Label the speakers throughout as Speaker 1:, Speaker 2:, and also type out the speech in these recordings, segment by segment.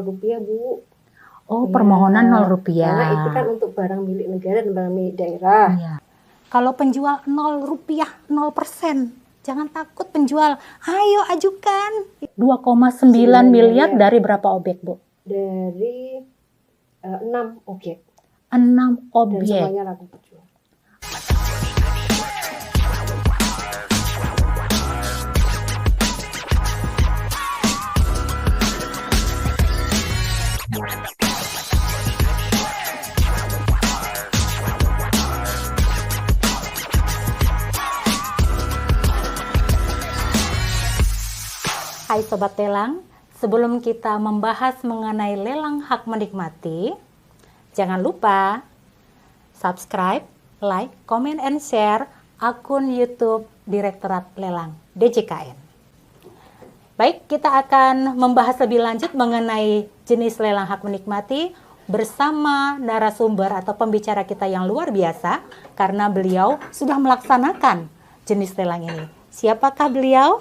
Speaker 1: Rupiah, Bu.
Speaker 2: Oh,
Speaker 1: Iya,
Speaker 2: permohonan
Speaker 1: karena
Speaker 2: Rp0.
Speaker 1: itu kan untuk barang milik negara dan barang milik daerah.
Speaker 2: Iya. Kalau penjual Rp0, 0%. Jangan takut penjual. Ayo ajukan. 2,9 miliar dari berapa objek, Bu?
Speaker 1: Dari 6 objek.
Speaker 2: 6
Speaker 1: Dan
Speaker 2: objek.
Speaker 1: semuanya laku terjual.
Speaker 2: Hai Sobat Lelang, sebelum kita membahas mengenai lelang hak menikmati, jangan lupa subscribe, like, comment, and share akun YouTube Direktorat Lelang DJKN. Baik, kita akan membahas lebih lanjut mengenai jenis lelang hak menikmati bersama narasumber atau pembicara kita yang luar biasa karena beliau sudah melaksanakan jenis lelang ini. Siapakah beliau?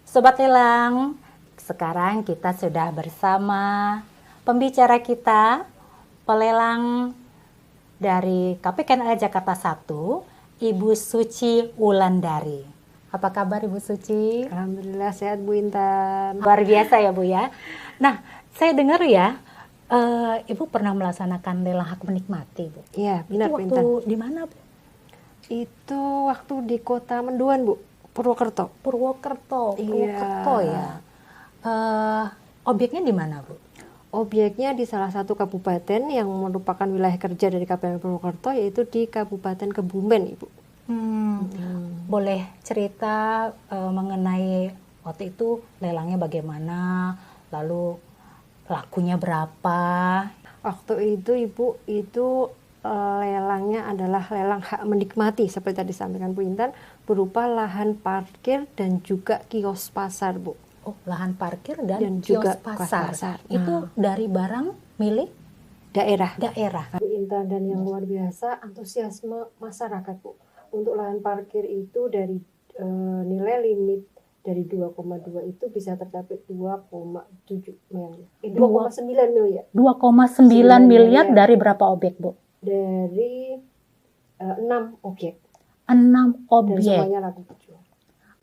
Speaker 2: Sobat Lelang, sekarang kita sudah bersama pembicara kita, pelelang dari KPKNL Jakarta 1, Ibu Suci Wulandari. Apa kabar Ibu Suci?
Speaker 1: Alhamdulillah sehat Bu Intan.
Speaker 2: Luar biasa ya Bu ya. Nah, saya dengar ya, Ibu pernah melaksanakan lelang hak menikmati Bu.
Speaker 1: Iya, benar Bu
Speaker 2: Itu
Speaker 1: Intan.
Speaker 2: waktu di mana Bu?
Speaker 1: Itu waktu di Kota Mendoan Bu, Purwokerto.
Speaker 2: Purwokerto
Speaker 1: Iya.
Speaker 2: ya. Obyeknya di mana Bu?
Speaker 1: Obyeknya di salah satu kabupaten yang merupakan wilayah kerja dari KPN Purwokerto, yaitu di Kabupaten Kebumen, Ibu.
Speaker 2: Boleh cerita mengenai waktu itu lelangnya bagaimana, lalu lakunya berapa?
Speaker 1: Waktu itu Ibu, itu lelangnya adalah lelang hak menikmati seperti tadi disampaikan Bu Intan, berupa lahan parkir dan juga kios pasar Bu.
Speaker 2: Oh, lahan parkir dan kios
Speaker 1: juga
Speaker 2: pasar.
Speaker 1: pasar.
Speaker 2: Itu dari barang milik
Speaker 1: Daerah.
Speaker 2: daerah.
Speaker 1: Bu Intan, dan yang luar biasa antusiasme masyarakat Bu. Untuk lahan parkir itu dari nilai limit dari 2,2 itu bisa tercapai 2,7 miliar. 2,9 miliar.
Speaker 2: 2,9 miliar dari berapa objek Bu?
Speaker 1: Dari 6 objek.
Speaker 2: 6
Speaker 1: Dan
Speaker 2: objek.
Speaker 1: semuanya laku terjual.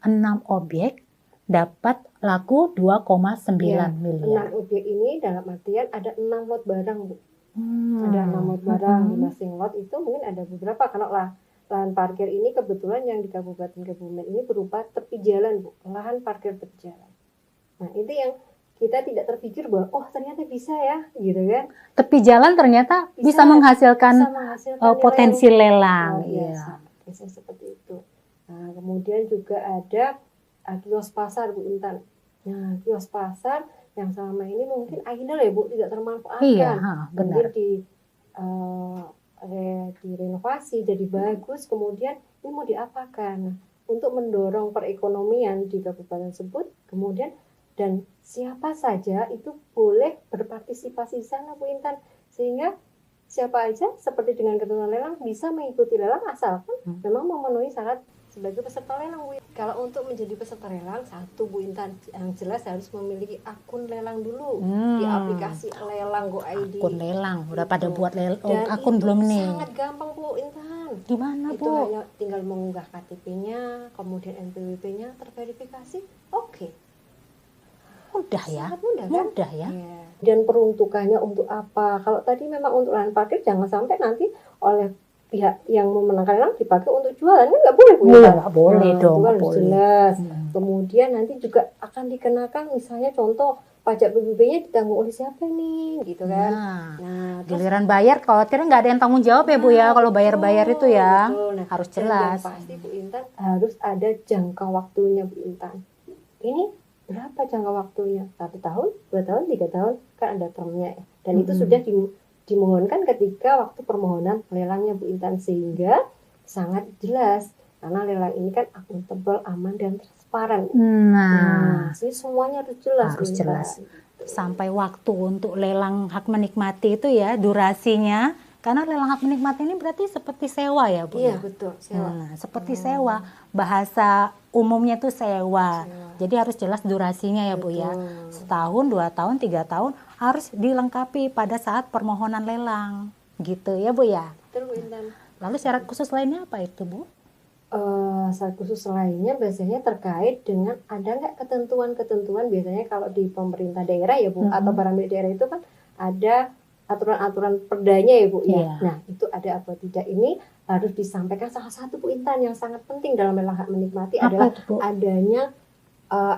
Speaker 2: 6 objek dapat laku 2,9 miliar.
Speaker 1: 6 objek ini dalam artian ada 6 lot barang Bu. Ada 6 lot barang. Di masing lot itu mungkin ada beberapa. Kalau lahan parkir ini kebetulan yang di Kabupaten Kebumen ini berupa tepi jalan Bu. Lahan parkir tepi jalan. Nah itu yang kita tidak terpikir bahwa oh ternyata bisa ya gitu kan.
Speaker 2: Tepi jalan ternyata bisa menghasilkan potensi lelang.
Speaker 1: Iya. Bisa seperti itu. Nah kemudian juga ada kios pasar Bu Intan. Nah kios pasar yang selama ini mungkin idle ya Bu, tidak termanfaatkan.
Speaker 2: Iya, benar.
Speaker 1: Mungkin direnovasi jadi bagus, kemudian ini mau diapakan? Nah, untuk mendorong perekonomian di kabupaten tersebut, kemudian dan siapa saja itu boleh berpartisipasi di sana Bu Intan, sehingga siapa aja seperti dengan ketentuan lelang bisa mengikuti lelang asalkan memang memenuhi syarat sebagai peserta lelang Bu. Kalau untuk menjadi peserta lelang, satu Bu Intan, yang jelas harus memiliki akun lelang dulu di aplikasi Lelang Go ID.
Speaker 2: Akun lelang, udah pada buat
Speaker 1: itu
Speaker 2: akun belum nih?
Speaker 1: Sangat gampang Bu Intan.
Speaker 2: Gimana
Speaker 1: Itu
Speaker 2: Bu?
Speaker 1: hanya tinggal mengunggah KTP-nya, kemudian NPWP-nya terverifikasi, oke.
Speaker 2: Mudah ya?
Speaker 1: Sangat mudah kan?
Speaker 2: Mudah ya?
Speaker 1: Ya. Dan peruntukannya untuk apa? Kalau tadi memang untuk lahan parkir, jangan sampai nanti oleh pihak yang memenangkan lelang dipakai untuk jualan, kan nggak boleh Bu.
Speaker 2: Nggak boleh dong,
Speaker 1: itu harus
Speaker 2: boleh.
Speaker 1: jelas. Kemudian nanti juga akan dikenakan misalnya contoh pajak PBB-nya ditanggung oleh siapa nih, gitu kan?
Speaker 2: Nah, giliran bayar khawatirnya nggak ada yang tanggung jawab ya Bu ya, kalau bayar-bayar itu ya.
Speaker 1: Betul. Nah,
Speaker 2: harus
Speaker 1: dan
Speaker 2: jelas.
Speaker 1: yang pasti Bu Intan harus ada jangka waktunya Bu Intan. Ini berapa jangka waktunya? 1 tahun, 2 tahun, 3 tahun, kan ada termnya ya. Dan itu sudah dimohonkan ketika waktu permohonan lelangnya Bu Intan, sehingga sangat jelas karena lelang ini kan akuntabel, aman dan transparan. Nah, jadi semuanya harus jelas.
Speaker 2: Harus
Speaker 1: Bu
Speaker 2: jelas.
Speaker 1: Intan.
Speaker 2: Sampai waktu untuk lelang hak menikmati itu ya, durasinya. Karena lelang hak menikmati ini berarti seperti sewa ya Bu?
Speaker 1: Iya
Speaker 2: ya?
Speaker 1: betul, sewa.
Speaker 2: Nah, seperti sewa. Bahasa umumnya itu sewa. Jadi harus jelas durasinya ya Bu ya. Setahun, 2 tahun, 3 tahun harus dilengkapi pada saat permohonan lelang. Gitu ya Bu ya.
Speaker 1: Betul Bu Intan.
Speaker 2: Lalu syarat khusus lainnya apa itu Bu?
Speaker 1: Syarat khusus lainnya biasanya terkait dengan ada nggak ketentuan-ketentuan biasanya kalau di pemerintah daerah ya Bu, atau barang milik daerah itu kan ada aturan-aturan perdanya ya Bu ya. Nah itu ada apa tidak, ini harus disampaikan. Salah satu Bu Intan yang sangat penting dalam lelang hak menikmati adalah adanya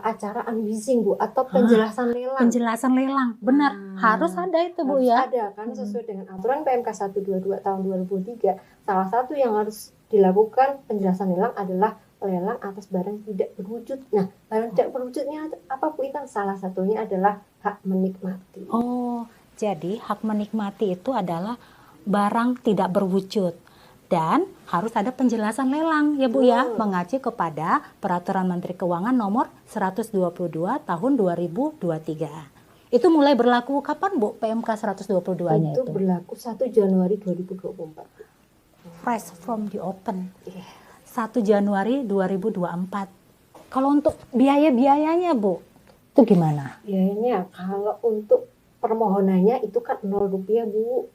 Speaker 1: acara unleashing Bu, atau penjelasan lelang.
Speaker 2: Penjelasan lelang, benar, harus ada itu Bu
Speaker 1: harus
Speaker 2: ya.
Speaker 1: Ada, karena sesuai dengan aturan PMK 122 tahun 2003, salah satu yang harus dilakukan penjelasan lelang adalah lelang atas barang tidak berwujud. Nah, barang tidak berwujudnya apa Bu Intan? Salah satunya adalah hak menikmati.
Speaker 2: Oh, jadi hak menikmati itu adalah barang tidak berwujud. Dan harus ada penjelasan lelang ya Bu ya, mengacu kepada Peraturan Menteri Keuangan nomor 122 tahun 2023. Itu mulai berlaku kapan Bu PMK 122-nya itu?
Speaker 1: Itu berlaku 1 Januari 2024.
Speaker 2: Fresh from the open. 1 Januari 2024. Kalau untuk biaya-biayanya Bu, itu gimana?
Speaker 1: Biayanya kalau untuk permohonannya itu kan Rp0 Bu.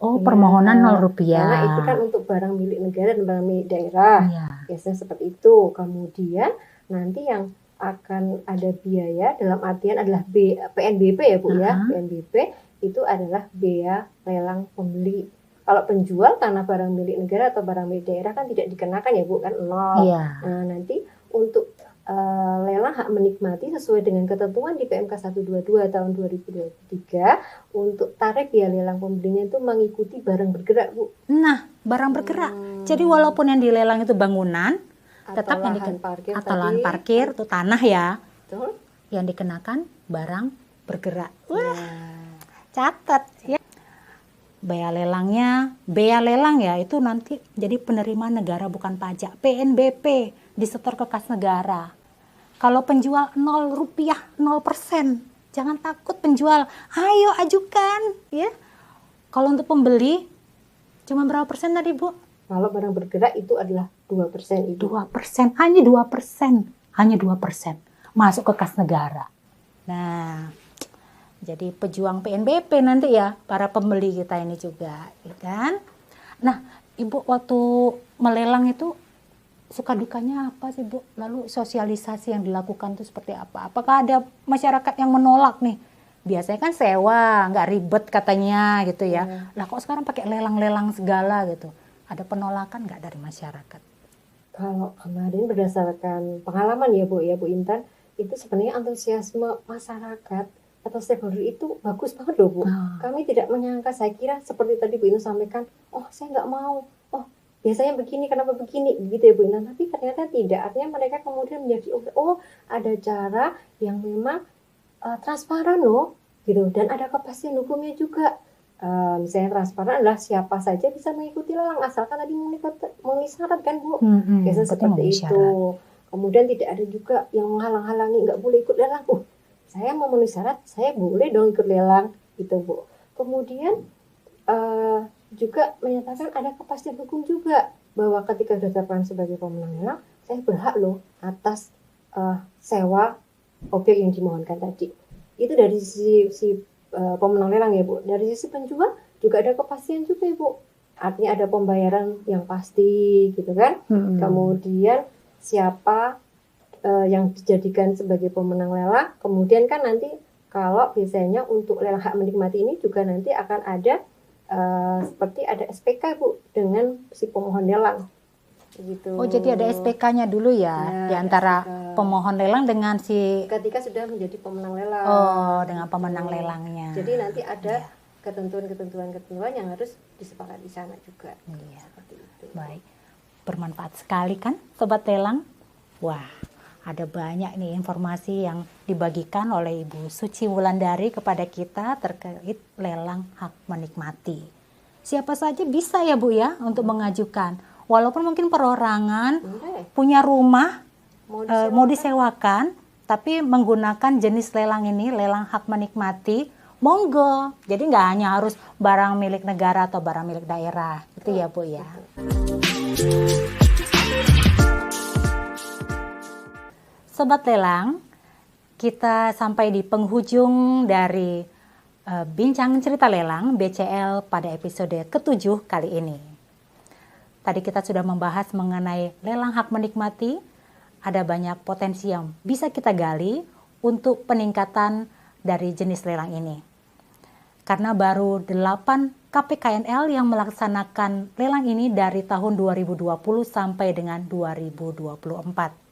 Speaker 2: Oh, permohonan Rp0.
Speaker 1: Karena itu kan untuk barang milik negara dan barang milik daerah. Biasanya seperti itu. Kemudian nanti yang akan ada biaya dalam artian adalah PNBP ya Bu ya. PNBP itu adalah bea lelang pembeli. Kalau penjual karena barang milik negara atau barang milik daerah kan tidak dikenakan ya Bu, kan 0. Nah, nanti untuk lelang hak menikmati sesuai dengan ketentuan di PMK 122 tahun 2023, untuk tarif biaya lelang pembelinya itu mengikuti barang bergerak Bu.
Speaker 2: Nah, barang bergerak. Jadi walaupun yang dilelang itu bangunan,
Speaker 1: atau
Speaker 2: tetap yang lahan parkir itu tanah ya.
Speaker 1: Betul.
Speaker 2: Yang dikenakan barang bergerak. Wah, catat ya. Bea lelang ya itu nanti jadi penerimaan negara bukan pajak, PNBP, disetor ke kas negara. Kalau penjual Rp0, 0%, jangan takut penjual, ayo ajukan ya. Kalau untuk pembeli cuma berapa persen tadi Bu?
Speaker 1: Kalau barang bergerak itu adalah 2% itu.
Speaker 2: 2%, hanya 2%, masuk ke kas negara. Nah, jadi pejuang PNBP nanti ya para pembeli kita ini juga, ya kan? Nah, Ibu waktu melelang itu suka dukanya apa sih Bu? Lalu sosialisasi yang dilakukan itu seperti apa? Apakah ada masyarakat yang menolak nih? Biasanya kan sewa, nggak ribet katanya gitu ya. Lah kok sekarang pakai lelang-lelang segala gitu? Ada penolakan nggak dari masyarakat?
Speaker 1: Kalau kemarin berdasarkan pengalaman ya Bu Intan, itu sebenarnya antusiasme masyarakat atau stakeholder itu bagus banget loh Bu. Kami tidak menyangka, saya kira seperti tadi Bu Intan sampaikan, oh saya nggak mau, oh biasanya begini, kenapa begini, gitu ya Bu Intan. Tapi ternyata tidak, artinya mereka kemudian menjadi oh ada cara yang memang transparan loh, gitu, dan ada kepastian hukumnya juga. Misalnya transparan adalah siapa saja bisa mengikuti lelang asalkan tadi memenuhi syarat kan Bu. Biasanya seperti itu. Kemudian tidak ada juga yang menghalang-halangi, nggak boleh ikut lelang. Saya memenuhi syarat, saya boleh dong ikut lelang, gitu Bu. Kemudian juga menyatakan ada kepastian hukum juga, bahwa ketika ditetapkan sebagai pemenang lelang, saya berhak loh atas sewa objek yang dimohonkan tadi. Itu dari sisi pemenang lelang ya Bu. Dari sisi penjual juga ada kepastian juga ya Bu. Artinya ada pembayaran yang pasti gitu kan. Kemudian siapa yang dijadikan sebagai pemenang lelang. Kemudian kan nanti kalau biasanya untuk lelang hak menikmati ini juga nanti akan ada seperti ada SPK Bu dengan si pemohon lelang. Gitu.
Speaker 2: Oh jadi ada SPK-nya dulu ya, di antara pemohon lelang dengan si
Speaker 1: ketika sudah menjadi pemenang lelang.
Speaker 2: Oh, dengan pemenang lelangnya.
Speaker 1: Jadi nanti ada ketentuan yang harus disepakati di sana juga. Seperti itu.
Speaker 2: Baik. Bermanfaat sekali kan Sobat Lelang? Wah, ada banyak nih informasi yang dibagikan oleh Ibu Suci Wulandari kepada kita terkait lelang hak menikmati. Siapa saja bisa ya Bu ya untuk mengajukan. Walaupun mungkin perorangan, punya rumah, mau disewakan, tapi menggunakan jenis lelang ini, lelang hak menikmati, monggo. Jadi nggak hanya harus barang milik negara atau barang milik daerah. Itu ya Bu ya. Sobat Lelang, kita sampai di penghujung dari Bincang Cerita Lelang BCL pada episode ke-7 kali ini. Tadi kita sudah membahas mengenai lelang hak menikmati. Ada banyak potensi yang bisa kita gali untuk peningkatan dari jenis lelang ini. Karena baru 8 KPKNL yang melaksanakan lelang ini dari tahun 2020 sampai dengan 2024.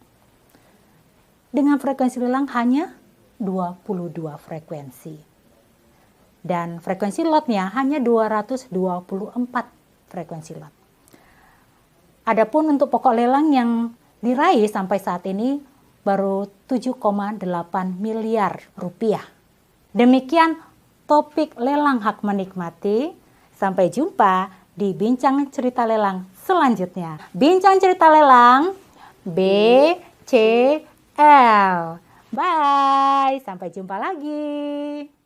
Speaker 2: Dengan frekuensi lelang hanya 22 frekuensi. Dan frekuensi lotnya hanya 224 frekuensi lot. Adapun untuk pokok lelang yang diraih sampai saat ini baru 7,8 miliar rupiah. Demikian topik lelang hak menikmati. Sampai jumpa di Bincang Cerita Lelang selanjutnya. Bincang Cerita Lelang BCL. Bye, sampai jumpa lagi.